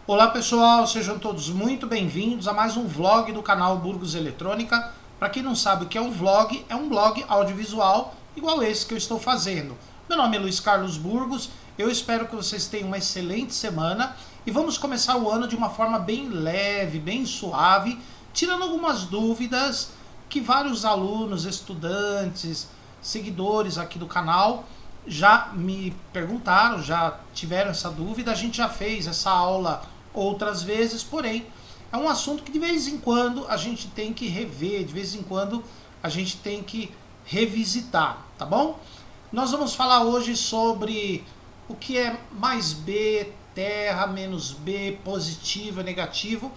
Olá pessoal, sejam todos muito bem-vindos a mais um vlog do canal Burgos Eletrônica. Para quem não sabe o que é um vlog audiovisual igual esse que eu estou fazendo. Meu nome é Luiz Carlos Burgos, eu espero que vocês tenham uma excelente semana e vamos começar o ano de uma forma bem leve, bem suave, tirando algumas dúvidas que vários alunos, estudantes, seguidores aqui do canal já me perguntaram, já tiveram essa dúvida. A gente já fez essa aula outras vezes, porém é um assunto que de vez em quando a gente tem que rever, de vez em quando a gente tem que revisitar, tá bom? Nós vamos falar hoje sobre o que é mais B, terra, menos B, positivo e negativo.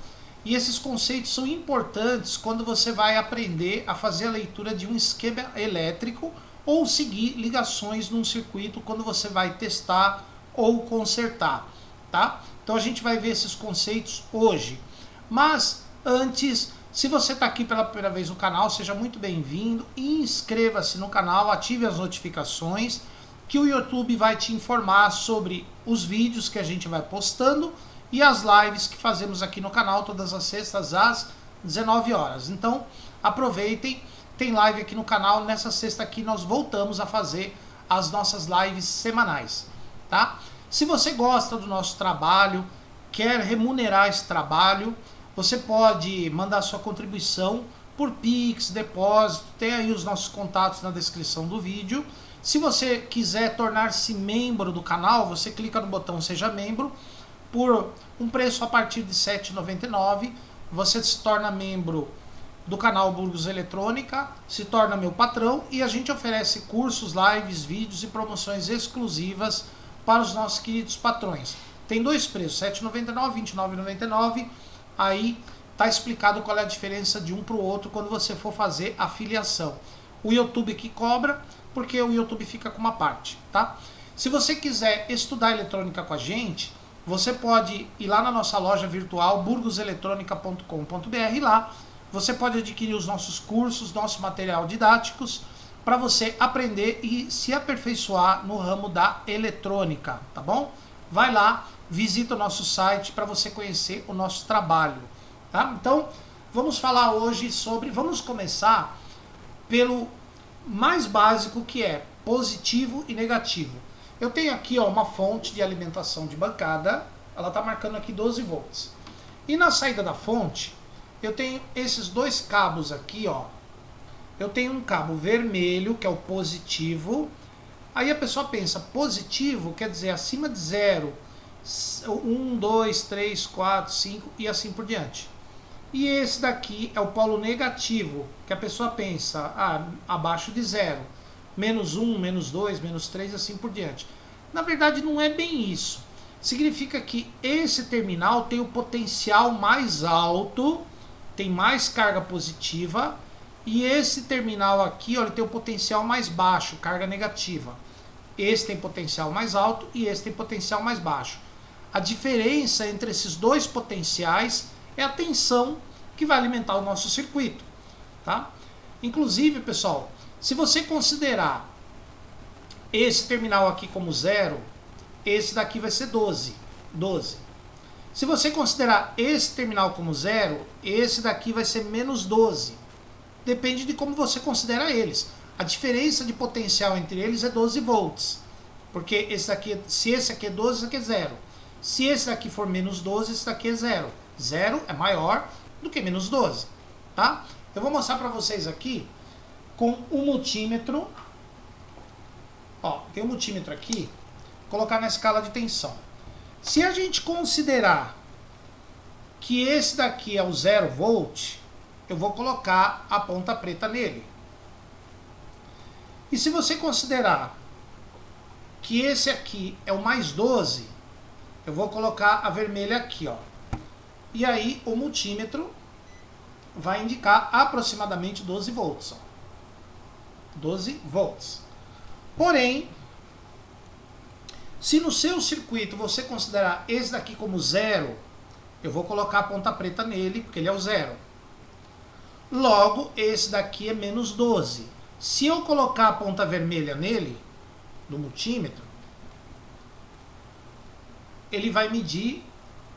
E esses conceitos são importantes quando você vai aprender a fazer a leitura de um esquema elétrico ou seguir ligações num circuito quando você vai testar ou consertar, tá? Então a gente vai ver esses conceitos hoje. Mas antes, se você está aqui pela primeira vez no canal, seja muito bem-vindo, inscreva-se no canal, ative as notificações, que o YouTube vai te informar sobre os vídeos que a gente vai postando e as lives que fazemos aqui no canal todas as sextas às 19 horas. Então aproveitem, tem live aqui no canal. Nessa sexta aqui nós voltamos a fazer as nossas lives semanais, tá? Se você gosta do nosso trabalho, quer remunerar esse trabalho, você pode mandar sua contribuição por Pix, depósito, tem aí os nossos contatos na descrição do vídeo. Se você quiser tornar-se membro do canal, você clica no botão Seja Membro, por um preço a partir de R$ 7,99, você se torna membro do canal Burgos Eletrônica, se torna meu patrão e a gente oferece cursos, lives, vídeos e promoções exclusivas para os nossos queridos patrões. Tem dois preços, R$ 7,99, R$ 29,99. Aí tá explicado qual é a diferença de um para o outro quando você for fazer a filiação. O YouTube que cobra, porque o YouTube fica com uma parte, tá? Se você quiser estudar eletrônica com a gente, você pode ir lá na nossa loja virtual burgoseletronica.com.br. Lá você pode adquirir os nossos cursos, nosso material didáticos, para você aprender e se aperfeiçoar no ramo da eletrônica, tá bom? Vai lá, visita o nosso site para você conhecer o nosso trabalho, tá? Então, vamos falar hoje sobre, vamos começar pelo mais básico, que é positivo e negativo. Eu tenho aqui uma fonte de alimentação de bancada, ela está marcando aqui 12 volts. E na saída da fonte, eu tenho esses dois cabos aqui, Eu tenho um cabo vermelho, que é o positivo. Aí a pessoa pensa, positivo quer dizer acima de 0, 1, 2, 3, 4, 5 e assim por diante. E esse daqui é o polo negativo, que a pessoa pensa, abaixo de 0. Menos 1, menos 2, menos 3, assim por diante. Na verdade não é bem isso. Significa que esse terminal tem o potencial mais alto, tem mais carga positiva, e esse terminal aqui, ele tem o potencial mais baixo, carga negativa. Esse tem potencial mais alto e esse tem potencial mais baixo. A diferença entre esses dois potenciais é a tensão que vai alimentar o nosso circuito, tá? Inclusive, pessoal, se você considerar esse terminal aqui como 0, esse daqui vai ser 12. Se você considerar esse terminal como 0, esse daqui vai ser menos 12. Depende de como você considera eles. A diferença de potencial entre eles é 12 volts. Porque esse daqui, se esse aqui é 12, esse aqui é 0. Se esse daqui for menos 12, esse daqui é 0. 0 é maior do que menos 12. Tá? Eu vou mostrar para vocês aqui com um multímetro. Tem um multímetro aqui. Colocar na escala de tensão. Se a gente considerar que esse daqui é o 0 volt, eu vou colocar a ponta preta nele. E se você considerar que esse aqui é o mais 12, eu vou colocar a vermelha aqui, E aí o multímetro vai indicar aproximadamente 12 volts. 12 volts. Porém, se no seu circuito você considerar esse daqui como 0, eu vou colocar a ponta preta nele, porque ele é o 0. Logo, esse daqui é menos 12. Se eu colocar a ponta vermelha nele, no multímetro, ele vai medir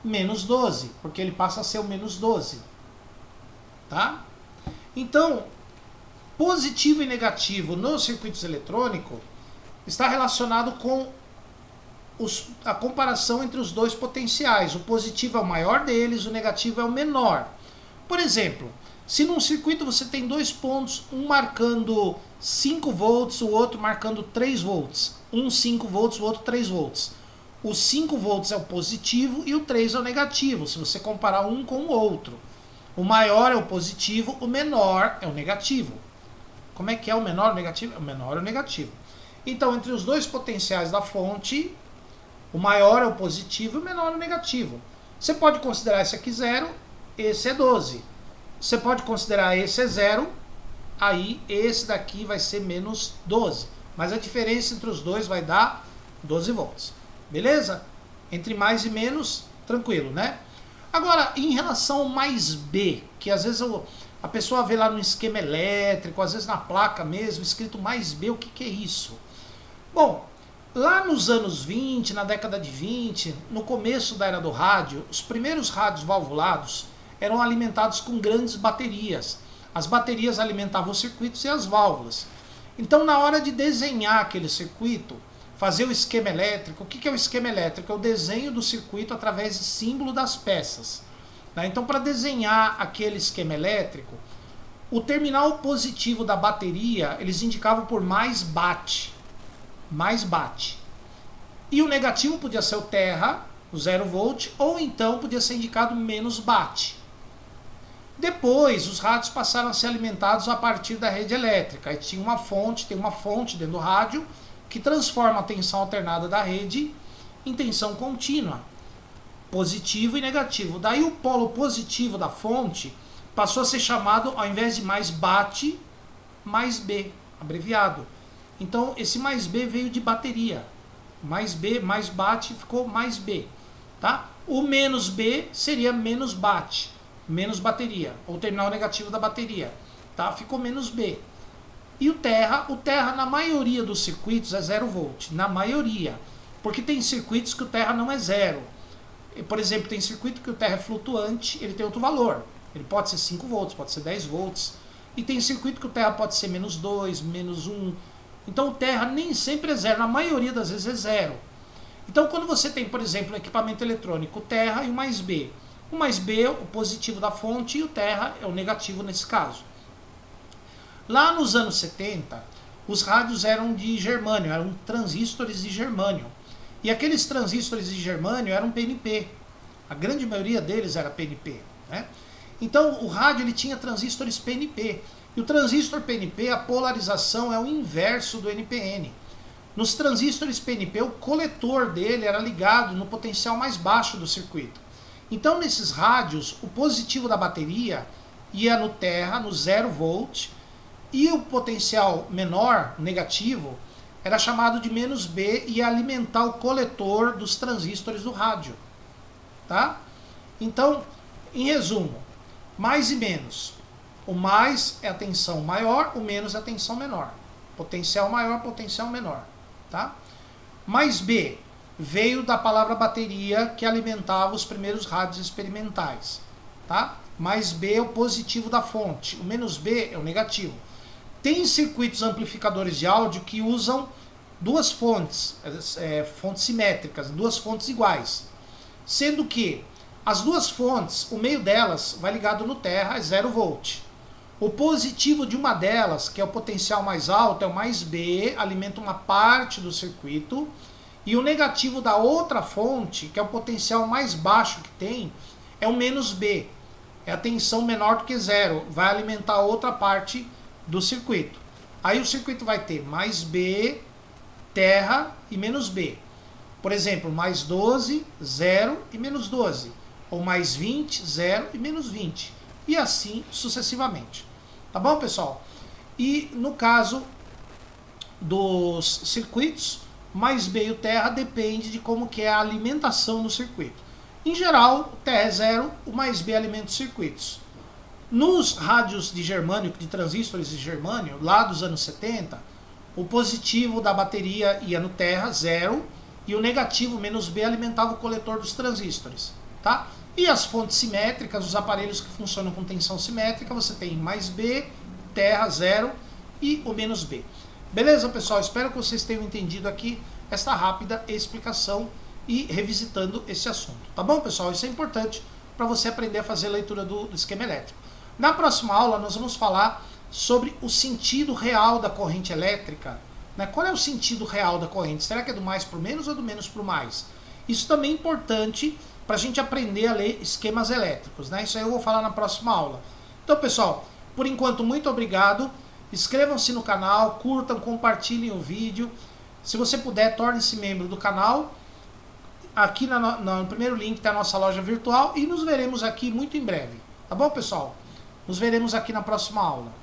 menos 12, porque ele passa a ser o menos 12. Tá? Então, positivo e negativo nos circuitos eletrônicos está relacionado com a comparação entre os dois potenciais. O positivo é o maior deles, o negativo é o menor. Por exemplo, se num circuito você tem dois pontos, um marcando 5 volts, o outro marcando 3 volts. Um 5 volts, o outro 3 volts. O 5 volts é o positivo e o 3 é o negativo, se você comparar um com o outro. O maior é o positivo, o menor é o negativo. Como é que é o menor e o negativo? O menor é o negativo. Então, entre os dois potenciais da fonte, o maior é o positivo e o menor é o negativo. Você pode considerar esse aqui 0, esse é 12. Você pode considerar esse é 0, aí esse daqui vai ser menos 12. Mas a diferença entre os dois vai dar 12 volts. Beleza? Entre mais e menos, tranquilo, né? Agora, em relação ao mais B, que às vezes a pessoa vê lá no esquema elétrico, às vezes na placa mesmo, escrito mais B, o que é isso? Bom, lá nos anos 20, na década de 20, no começo da era do rádio, os primeiros rádios valvulados eram alimentados com grandes baterias. As baterias alimentavam os circuitos e as válvulas. Então, na hora de desenhar aquele circuito, fazer o esquema elétrico, o que é o esquema elétrico? É o desenho do circuito através de símbolo das peças. Então, para desenhar aquele esquema elétrico, o terminal positivo da bateria, eles indicavam por mais bate. Mais bate. E o negativo podia ser o terra, o 0 volt, ou então podia ser indicado menos bate. Depois, os rádios passaram a ser alimentados a partir da rede elétrica. Aí tinha uma fonte, tem uma fonte dentro do rádio que transforma a tensão alternada da rede em tensão contínua, positivo e negativo. Daí o polo positivo da fonte passou a ser chamado, ao invés de mais bate, mais B, abreviado. Então esse mais B veio de bateria. Mais B, mais bate, ficou mais B. Tá? O menos B seria menos bate, menos bateria, ou terminal negativo da bateria. Tá? Ficou menos B. E o terra na maioria dos circuitos é 0 volt, na maioria. Porque tem circuitos que o terra não é 0. Por exemplo, tem circuito que o terra é flutuante, ele tem outro valor. Ele pode ser 5 volts, pode ser 10 volts. E tem circuito que o terra pode ser menos 2, menos 1. Então o terra nem sempre é 0, na maioria das vezes é 0. Então quando você tem, por exemplo, um equipamento eletrônico, o terra e o mais B. O mais B é o positivo da fonte e o terra é o negativo nesse caso. Lá nos anos 70, os rádios eram de germânio, eram transistores de germânio. E aqueles transistores de germânio eram PNP. A grande maioria deles era PNP. Né? Então o rádio ele tinha transistores PNP. E o transistor PNP, a polarização é o inverso do NPN. Nos transistores PNP, o coletor dele era ligado no potencial mais baixo do circuito. Então nesses rádios, o positivo da bateria ia no terra, no 0 volt, e o potencial menor, negativo, era chamado de menos B e ia alimentar o coletor dos transistores do rádio. Tá? Então, em resumo, mais e menos. O mais é a tensão maior, o menos é a tensão menor. Potencial maior, potencial menor. Tá? Mais B veio da palavra bateria que alimentava os primeiros rádios experimentais. Tá? Mais B é o positivo da fonte, o menos B é o negativo. Tem circuitos amplificadores de áudio que usam duas fontes, fontes simétricas, duas fontes iguais. Sendo que as duas fontes, o meio delas vai ligado no terra, é 0 volt. O positivo de uma delas, que é o potencial mais alto, é o mais B, alimenta uma parte do circuito. E o negativo da outra fonte, que é o potencial mais baixo que tem, é o menos B. É a tensão menor do que 0, vai alimentar outra parte do circuito. Aí o circuito vai ter mais B, terra e menos B. Por exemplo, mais 12, 0 e menos 12. Ou mais 20, 0 e menos 20. E assim sucessivamente. Tá bom, pessoal? E no caso dos circuitos, mais B e o terra depende de como que é a alimentação no circuito. Em geral, o terra é 0, o mais B alimenta os circuitos. Nos rádios de germânio, de transistores de germânio, lá dos anos 70, o positivo da bateria ia no terra, 0, e o negativo, menos B, alimentava o coletor dos transistores. tá? E as fontes simétricas, os aparelhos que funcionam com tensão simétrica, você tem mais B, terra, zero e o menos B. Beleza, pessoal? Espero que vocês tenham entendido aqui esta rápida explicação e revisitando esse assunto. Tá bom, pessoal? Isso é importante para você aprender a fazer a leitura do esquema elétrico. Na próxima aula, nós vamos falar sobre o sentido real da corrente elétrica. Né? Qual é o sentido real da corrente? Será que é do mais para o menos ou do menos para o mais? Isso também é importante para a gente aprender a ler esquemas elétricos. Né? Isso aí eu vou falar na próxima aula. Então, pessoal, por enquanto, muito obrigado. Inscrevam-se no canal, curtam, compartilhem o vídeo. Se você puder, torne-se membro do canal. Aqui no primeiro link está a nossa loja virtual e nos veremos aqui muito em breve. Tá bom, pessoal? Nos veremos aqui na próxima aula.